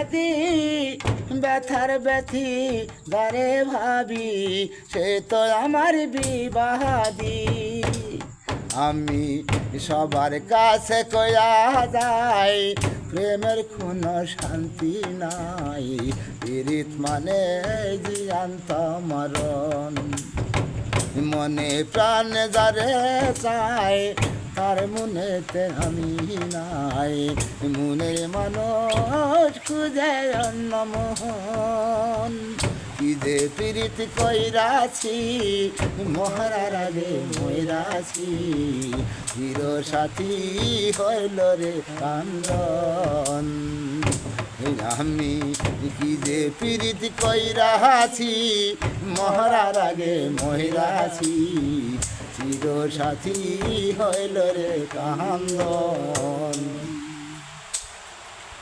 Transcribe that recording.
ব্যাধি ব্যথার ব্যথি যারে ভাবি সে তো আমার বিবাহাদি আমি সবার কাছে কয়া যাই প্রেমের কোনো শান্তি নাই পীড়িত মানে জিয়ান্ত মরণ মনে প্রাণে যারে চাই তার মনেতে আমি নাই মনের মানুষ খুঁজে অন্য মোহন কি যে পীড়িত কইরাছি মহারার আগে ময়রাছি চির সাথী হইল রে কান্দন আমি কি যে পীড়িত কইরাছি মহারার আগে মহিরাছি চির সাথী হইল রে কান্দন